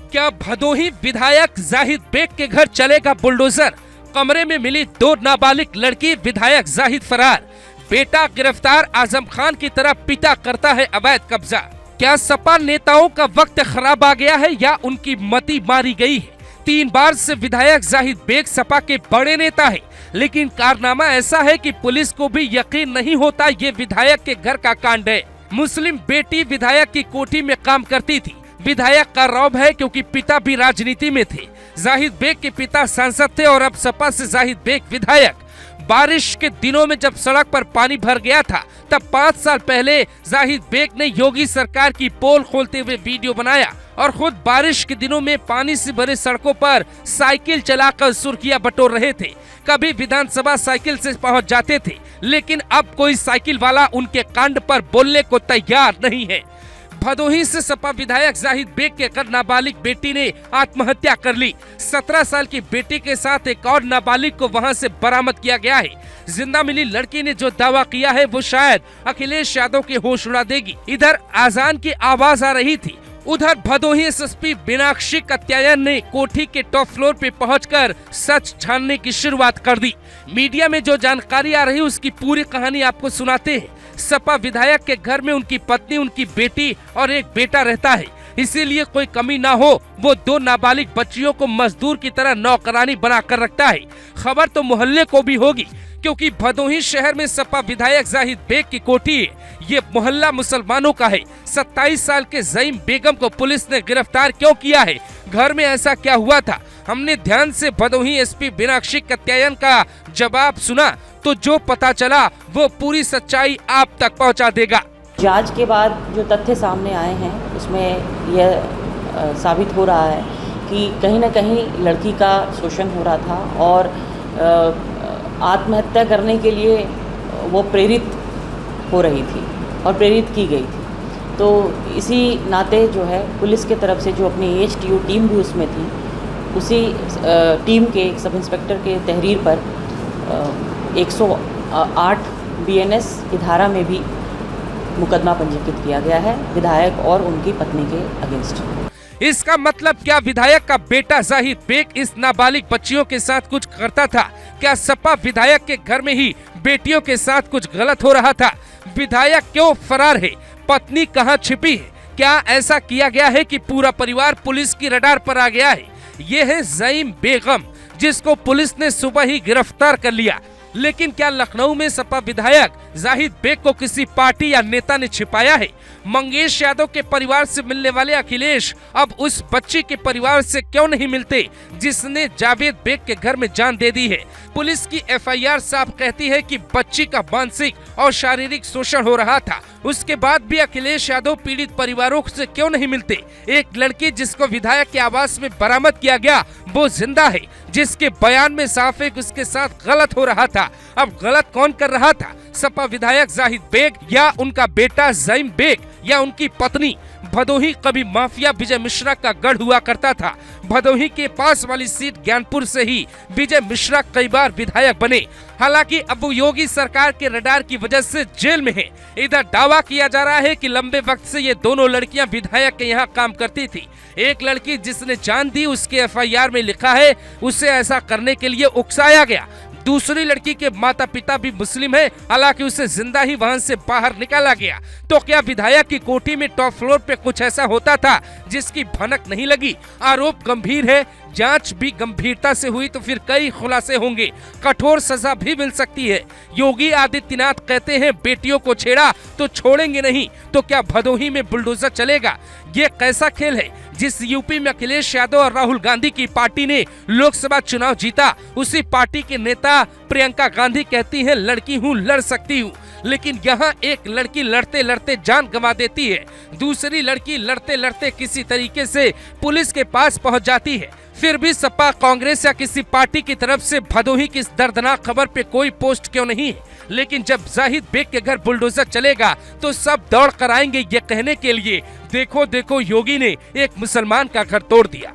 क्या भदोही विधायक जाहिद बेग के घर चलेगा बुलडोजर? कमरे में मिली 2 नाबालिग लड़की, विधायक जाहिद फरार। बेटा गिरफ्तार, आजम खान की तरह पिता करता है अवैध कब्जा। क्या सपा नेताओं का वक्त खराब आ गया है या उनकी मति मारी गई है? 3 बार से विधायक जाहिद बेग सपा के बड़े नेता है, लेकिन कारनामा ऐसा है कि पुलिस को भी यकीन नहीं होता ये विधायक के घर का कांड है। मुस्लिम बेटी विधायक की कोठी में काम करती थी। विधायक का रौब है क्योंकि पिता भी राजनीति में थे। जाहिद बेग के पिता सांसद थे और अब सपा से जाहिद बेग विधायक। बारिश के दिनों में जब सड़क पर पानी भर गया था, तब 5 साल पहले जाहिद बेग ने योगी सरकार की पोल खोलते हुए वीडियो बनाया और खुद बारिश के दिनों में पानी से भरे सड़कों पर साइकिल चलाकर सुर्खियां बटोर रहे थे। कभी विधानसभा साइकिल से पहुंच जाते थे, लेकिन अब कोई साइकिल वाला उनके कांड पर बोलने को तैयार नहीं है। भदोही से सपा विधायक जाहिद बेग के घर नाबालिग बेटी ने आत्महत्या कर ली। 17 साल की बेटी के साथ एक और नाबालिग को वहां से बरामद किया गया है। जिंदा मिली लड़की ने जो दावा किया है वो शायद अखिलेश यादव के होश उड़ा देगी। इधर आजान की आवाज आ रही थी, उधर भदोही एसएसपी मीनाक्षी कात्यायन ने कोठी के टॉप फ्लोर पे पहुंचकर सच जानने की शुरुआत कर दी। मीडिया में जो जानकारी आ रही उसकी पूरी कहानी आपको सुनाते हैं। सपा विधायक के घर में उनकी पत्नी, उनकी बेटी और एक बेटा रहता है, इसीलिए कोई कमी ना हो वो 2 नाबालिग बच्चियों को मजदूर की तरह नौकरानी बना कर रखता है। खबर तो मोहल्ले को भी होगी, क्योंकि भदोही शहर में सपा विधायक जाहिद बेग की कोठी है। ये मोहल्ला मुसलमानों का है। 27 साल के ज़ईम बेगम को पुलिस ने गिरफ्तार क्यों किया है? घर में ऐसा क्या हुआ था? हमने ध्यान से भदोही एसपी मीनाक्षी कात्यायन का जवाब सुना तो जो पता चला वो पूरी सच्चाई आप तक पहुंचा देगा। जांच के बाद जो तथ्य सामने आए हैं उसमें यह साबित हो रहा है कि कहीं न कहीं लड़की का शोषण हो रहा था और आत्महत्या करने के लिए वो प्रेरित हो रही थी और प्रेरित की गई थी। तो इसी नाते जो है पुलिस के तरफ से जो अपनी AHTU टीम भी उसमें थी, उसी टीम के सब इंस्पेक्टर के तहरीर पर 108 BNS की धारा में भी मुकदमा पंजीकृत किया गया है विधायक और उनकी पत्नी के अगेंस्ट। इसका मतलब क्या विधायक का बेटा जाहिद बेग इस नाबालिग बच्चियों के साथ कुछ करता था? क्या सपा विधायक के घर में ही बेटियों के साथ कुछ गलत हो रहा था? विधायक क्यों फरार है? पत्नी कहां छिपी है? क्या ऐसा किया गया है कि पूरा परिवार पुलिस की रडार पर आ गया है? ये है ज़ईम बेगम, जिसको पुलिस ने सुबह ही गिरफ्तार कर लिया। लेकिन क्या लखनऊ में सपा विधायक जाहिद बेग को किसी पार्टी या नेता ने छिपाया है? मंगेश यादव के परिवार से मिलने वाले अखिलेश अब उस बच्ची के परिवार से क्यों नहीं मिलते जिसने जावेद बेग के घर में जान दे दी है? पुलिस की FIR साफ कहती है कि बच्ची का मानसिक और शारीरिक शोषण हो रहा था। उसके बाद भी अखिलेश यादव पीड़ित परिवारों से क्यों नहीं मिलते? एक लड़की जिसको विधायक के आवास में बरामद किया गया वो जिंदा है, जिसके बयान में साफ है कि उसके साथ गलत हो रहा था। अब गलत कौन कर रहा था? सपा विधायक जाहिद बेग या उनका बेटा ज़ईम बेग या उनकी पत्नी? भदोही कभी माफिया विजय मिश्रा का गढ़ हुआ करता था। भदोही के पास वाली सीट ज्ञानपुर से ही विजय मिश्रा कई बार विधायक बने। हालांकि अब वो योगी सरकार के रडार की वजह से जेल में है। इधर दावा किया जा रहा है कि लंबे वक्त से ये दोनों लड़कियां विधायक के यहाँ काम करती थी। एक लड़की जिसने जान दी, उसके FIR में लिखा है उसे ऐसा करने के लिए उकसाया गया। दूसरी लड़की के माता पिता भी मुस्लिम है, हालांकि उसे जिंदा ही वहां से बाहर निकाला गया। तो क्या विधायक की कोठी में टॉप फ्लोर पे कुछ ऐसा होता था जिसकी भनक नहीं लगी? आरोप गंभीर है, जांच भी गंभीरता से हुई तो फिर कई खुलासे होंगे, कठोर सजा भी मिल सकती है। योगी आदित्यनाथ कहते हैं बेटियों को छेड़ा तो छोड़ेंगे नहीं। तो क्या भदोही में बुलडोजर चलेगा? ये कैसा खेल है? जिस यूपी में अखिलेश यादव और राहुल गांधी की पार्टी ने लोकसभा चुनाव जीता, उसी पार्टी के नेता प्रियंका गांधी कहती हैं लड़की हूँ, लड़ सकती हूँ। लेकिन यहाँ एक लड़की लड़ते लड़ते जान गंवा देती है, दूसरी लड़की लड़ते लड़ते किसी तरीके से पुलिस के पास पहुँच जाती है। फिर भी सपा, कांग्रेस या किसी पार्टी की तरफ से भदोही की इस दर्दनाक खबर पे कोई पोस्ट क्यों नहीं है? लेकिन जब जाहिद बेग के घर बुलडोजर चलेगा तो सब दौड़ कर आएंगे ये कहने के लिए, देखो देखो योगी ने एक मुसलमान का घर तोड़ दिया।